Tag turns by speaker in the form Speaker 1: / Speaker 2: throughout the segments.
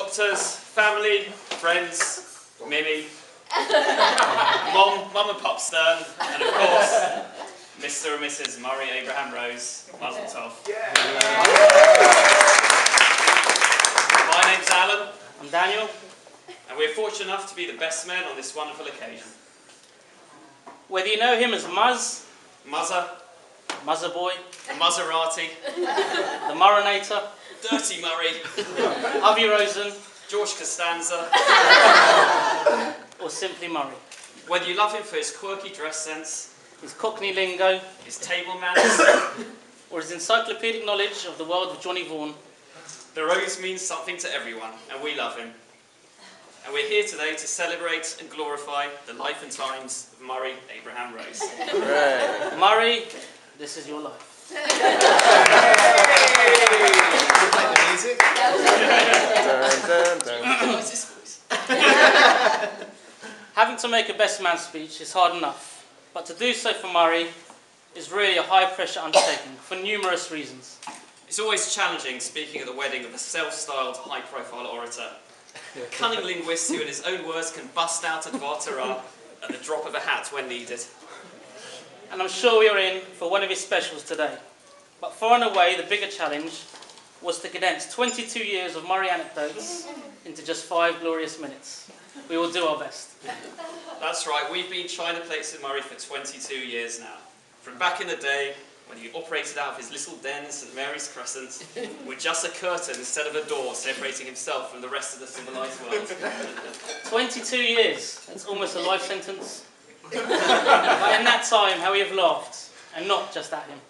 Speaker 1: doctors, family, friends, Mimi, Mum and Pop Stern, and of course, Mr. and Mrs. Murray Abraham Rose, Mazel Tov. Yeah. My name's Alan.
Speaker 2: I'm Daniel.
Speaker 1: And we're fortunate enough to be the best men on this wonderful occasion.
Speaker 2: Whether you know him as Muzz,
Speaker 1: Muzzer
Speaker 2: Boy,
Speaker 1: the Maserati,
Speaker 2: the Murrinator,
Speaker 1: Dirty Murray,
Speaker 2: Avi Rosen,
Speaker 1: George Costanza,
Speaker 2: or simply Murray.
Speaker 1: Whether you love him for his quirky dress sense,
Speaker 2: his Cockney lingo,
Speaker 1: his table manners,
Speaker 2: or his encyclopedic knowledge of the world of Johnny Vaughan,
Speaker 1: the Rose means something to everyone, and we love him. And we're here today to celebrate and glorify the life and times of Murray Abraham Rose.
Speaker 2: Right. Murray, this is your life.
Speaker 3: Play the music.
Speaker 2: Having to make a best man speech is hard enough, but to do so for Murray is really a high-pressure undertaking for numerous reasons.
Speaker 1: It's always challenging speaking at the wedding of a self-styled, high-profile orator. A cunning linguist who, in his own words, can bust out a droit at the drop of a hat when needed.
Speaker 2: And I'm sure we are in for one of his specials today. But far and away, the bigger challenge was to condense 22 years of Murray anecdotes into just 5 glorious minutes. We will do our best.
Speaker 1: That's right, we've been China Plates in Murray for 22 years now. From back in the day, when he operated out of his little den in St Mary's Crescent, with just a curtain instead of a door separating himself from the rest of the civilised world.
Speaker 2: 22 years, that's almost a life sentence. But in that time, how we have laughed, and not just at him.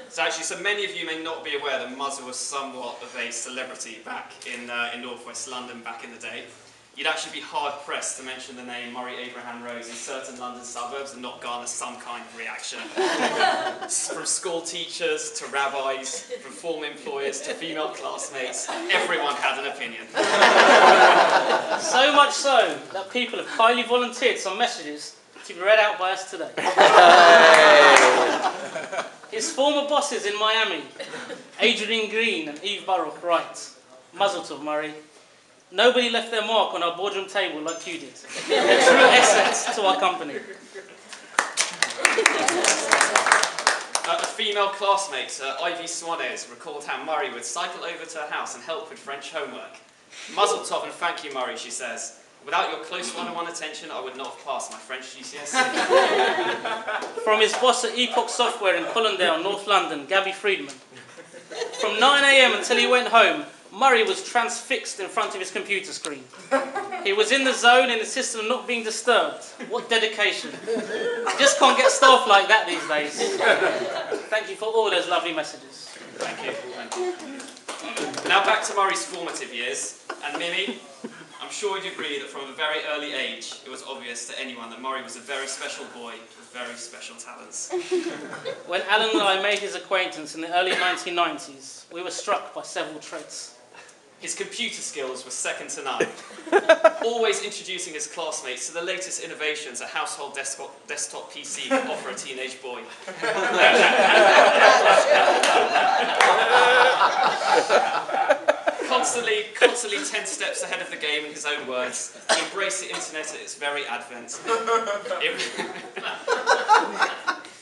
Speaker 1: So many of you may not be aware that Muzzer was somewhat of a celebrity back in northwest London back in the day. You'd actually be hard-pressed to mention the name Murray Abraham Rose in certain London suburbs and not garner some kind of reaction. From school teachers to rabbis, from former employers to female classmates, everyone had an opinion.
Speaker 2: So much so that people have kindly volunteered some messages to be read out by us today. His former bosses in Miami, Adrian Green and Eve Burrock, write, Mazel Tov, Murray. Nobody left their mark on our boardroom table like you did. A true asset to our company.
Speaker 1: A female classmate, Ivy Swanes, recalled how Murray would cycle over to her house and help with French homework. Mazel Tov and thank you, Murray, she says. Without your close one-on-one attention, I would not have passed my French GCSE.
Speaker 2: From his boss at Epoch Software in Colindale, North London, Gabby Friedman. From 9 AM until he went home, Murray was transfixed in front of his computer screen. He was in the zone and insisted on not being disturbed. What dedication. You just can't get staff like that these days. Thank you for all those lovely messages.
Speaker 1: Thank you. Thank you. Now back to Murray's formative years. And Mimi, I'm sure you'd agree that from a very early age, it was obvious to anyone that Murray was a very special boy with very special talents.
Speaker 2: When Alan and I made his acquaintance in the early 1990s, we were struck by several traits.
Speaker 1: His computer skills were second to none, always introducing his classmates to the latest innovations a household desktop PC can offer a teenage boy. Constantly 10 steps ahead of the game in his own words, he embraced the internet at its very advent.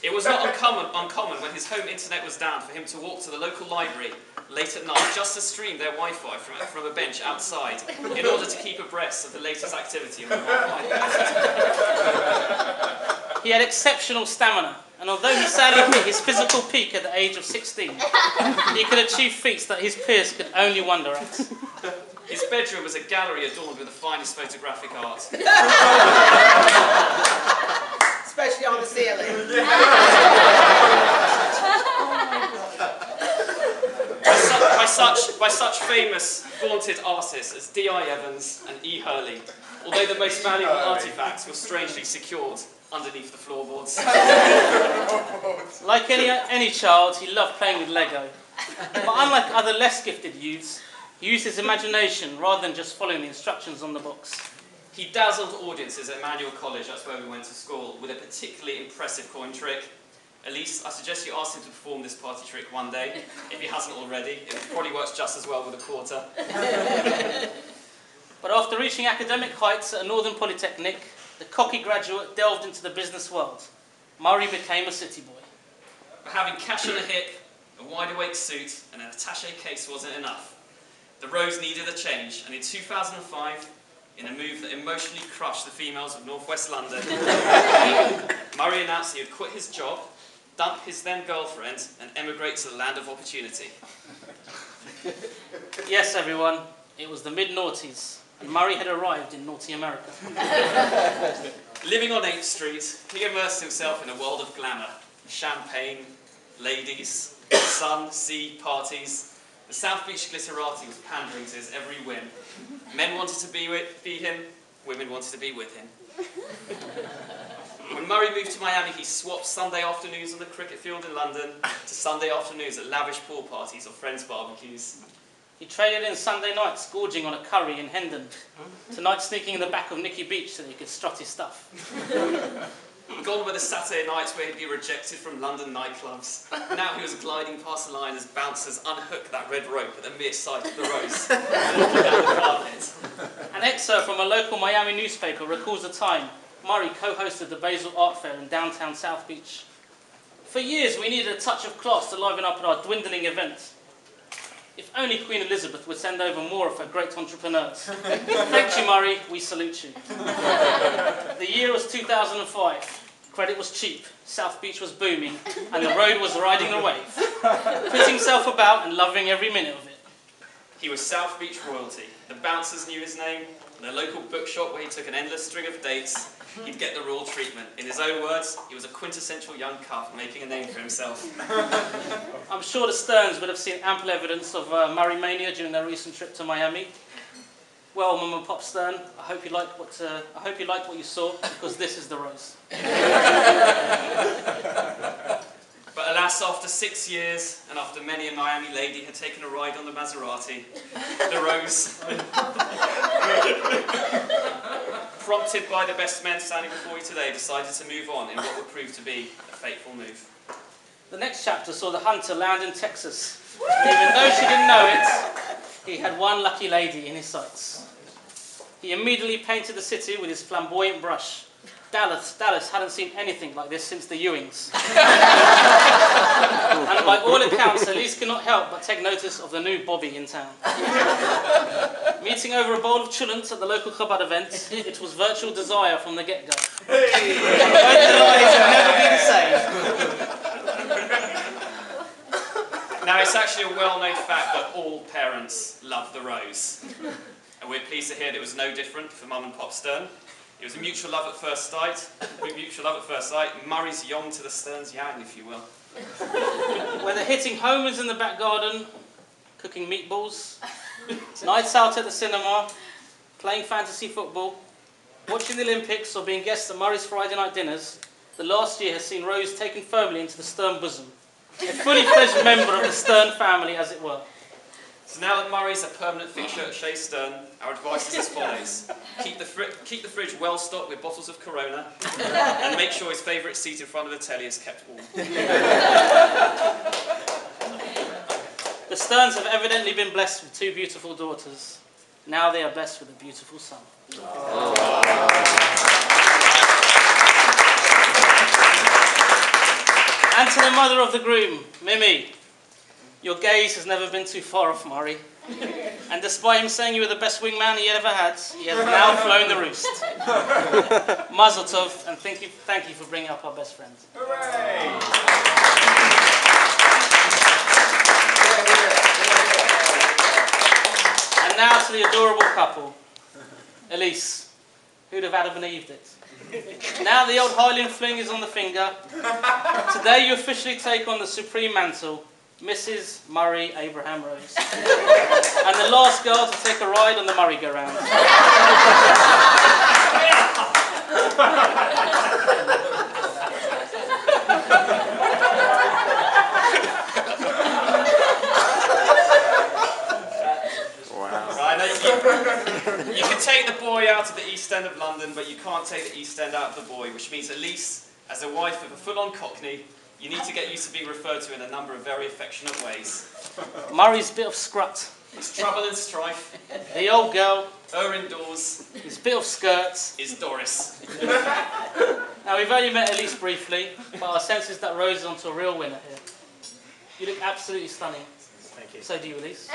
Speaker 1: It was not uncommon when his home internet was down for him to walk to the local library late at night just to stream their Wi-Fi from a bench outside in order to keep abreast of the latest activity on the Wi-Fi.
Speaker 2: He had exceptional stamina, and although he sadly hit his physical peak at the age of 16, he could achieve feats that his peers could only wonder at.
Speaker 1: His bedroom was a gallery adorned with the finest photographic art.
Speaker 4: Especially on the ceiling.
Speaker 1: By such famous, vaunted artists as D.I. Evans and E. Hurley, although the most valuable artifacts were strangely secured underneath the floorboards.
Speaker 2: Like any child, he loved playing with Lego. But unlike other less gifted youths, he used his imagination rather than just following the instructions on the box.
Speaker 1: He dazzled audiences at Emmanuel College, that's where we went to school, with a particularly impressive coin trick. Elise, I suggest you ask him to perform this party trick one day, if he hasn't already. It probably works just as well with a quarter.
Speaker 2: But after reaching academic heights at a Northern Polytechnic, the cocky graduate delved into the business world. Murray became a city boy.
Speaker 1: But having cash on a hip, a wide-awake suit, and an attaché case wasn't enough. The Rose needed a change, and in 2005, in a move that emotionally crushed the females of northwest London, Murray announced he would quit his job, dump his then-girlfriend, and emigrate to the land of opportunity.
Speaker 2: Yes, everyone, it was the mid-noughties, and Murray had arrived in naughty America.
Speaker 1: Living on 8th Street, he immersed himself in a world of glamour. Champagne, ladies, sun, sea, parties. The South Beach glitterati was pandering to his every whim. Men wanted to be him, women wanted to be with him. When Murray moved to Miami, he swapped Sunday afternoons on the cricket field in London to Sunday afternoons at lavish pool parties or friends' barbecues.
Speaker 2: He traded in Sunday nights gorging on a curry in Hendon, tonight sneaking in the back of Nicky Beach so that he could strut his stuff.
Speaker 1: Gone were the Saturday nights where he'd be rejected from London nightclubs. Now he was gliding past the line as bouncers unhooked that red rope at the mere sight of the Rose. Walking down the carpet.
Speaker 2: An excerpt from a local Miami newspaper recalls the time Murray co-hosted the Basel Art Fair in downtown South Beach. For years we needed a touch of class to liven up our dwindling event. If only Queen Elizabeth would send over more of her great entrepreneurs. Thank you, Murray, we salute you. The year was 2005. Credit was cheap, South Beach was booming, and the road was riding the wave, putting himself about and loving every minute of it.
Speaker 1: He was South Beach royalty. The bouncers knew his name. In a local bookshop where he took an endless string of dates, he'd get the royal treatment. In his own words, he was a quintessential young cub making a name for himself.
Speaker 2: I'm sure the Sterns would have seen ample evidence of Murray mania during their recent trip to Miami. Well, Mum and Pop Stern, I hope you liked what you saw, because this is the Rose.
Speaker 1: But alas, after 6 years, and after many a Miami lady had taken a ride on the Maserati, the Rose, prompted by the best men standing before you today, decided to move on in what would prove to be a fateful move.
Speaker 2: The next chapter saw the hunter land in Texas. And even though she didn't know it, he had one lucky lady in his sights. He immediately painted the city with his flamboyant brush. Dallas hadn't seen anything like this since the Ewings. And by all accounts, Elise could not help but take notice of the new Bobby in town. Meeting over a bowl of chulents at the local Chabad event, it was virtual desire from the get-go. Both the lives will never be the same.
Speaker 1: Now, it's actually a well-known fact that all parents love the Rose. And we're pleased to hear that it was no different for Mum and Pop Stern. It was a mutual love at first sight. Murray's yong to the Sterns' yang, if you will.
Speaker 2: Whether hitting homers in the back garden, cooking meatballs, nights out at the cinema, playing fantasy football, watching the Olympics, or being guests at Murray's Friday night dinners, the last year has seen Rose taken firmly into the Stern bosom. A fully fledged member of the Stern family, as it were.
Speaker 1: So now that Murray's a permanent fixture at Shea Stern, our advice is as follows. Keep the fridge well stocked with bottles of Corona, and make sure his favourite seat in front of the telly is kept warm.
Speaker 2: The Sterns have evidently been blessed with 2 beautiful daughters. Now they are blessed with a beautiful son. And to the mother of the groom, Mimi, your gaze has never been too far off Murray. And despite him saying you were the best wingman he ever had, he has now flown the roost. Mazel tov, and thank you for bringing up our best friend.
Speaker 3: Hooray!
Speaker 2: And now to the adorable couple. Elise, who'd have Adam and Eved it? Now the old Highland fling is on the finger. Today you officially take on the supreme mantle, Mrs. Murray Abraham Rose. And the last girl to take a ride on the merry-go-round.
Speaker 1: You can take the boy out of the East End of London, but you can't take the East End out of the boy, which means Elise, as a wife of a full-on Cockney, You need to get used to being referred to in a number of very affectionate ways.
Speaker 2: Murray's bit of scrut.
Speaker 1: It's trouble and strife.
Speaker 2: The old girl.
Speaker 1: Her indoors
Speaker 2: His bit of skirts.
Speaker 1: is Doris.
Speaker 2: Now, we've only met Elise briefly, but our sense is that Rose is onto a real winner here. You look absolutely stunning.
Speaker 3: Thank you.
Speaker 2: So do you, Elise.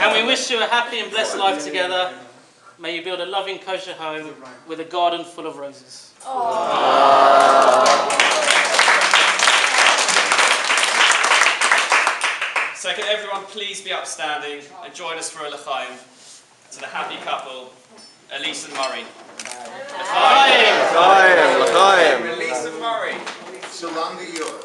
Speaker 2: And we wish you a happy and blessed life together. May you build a loving, kosher home with a garden full of roses.
Speaker 1: So can everyone please be upstanding and join us for a l'chaim to the happy couple, Elise and Murray.
Speaker 3: L'chaim, l'chaim.
Speaker 5: Release of Murray.
Speaker 3: Shalom to you.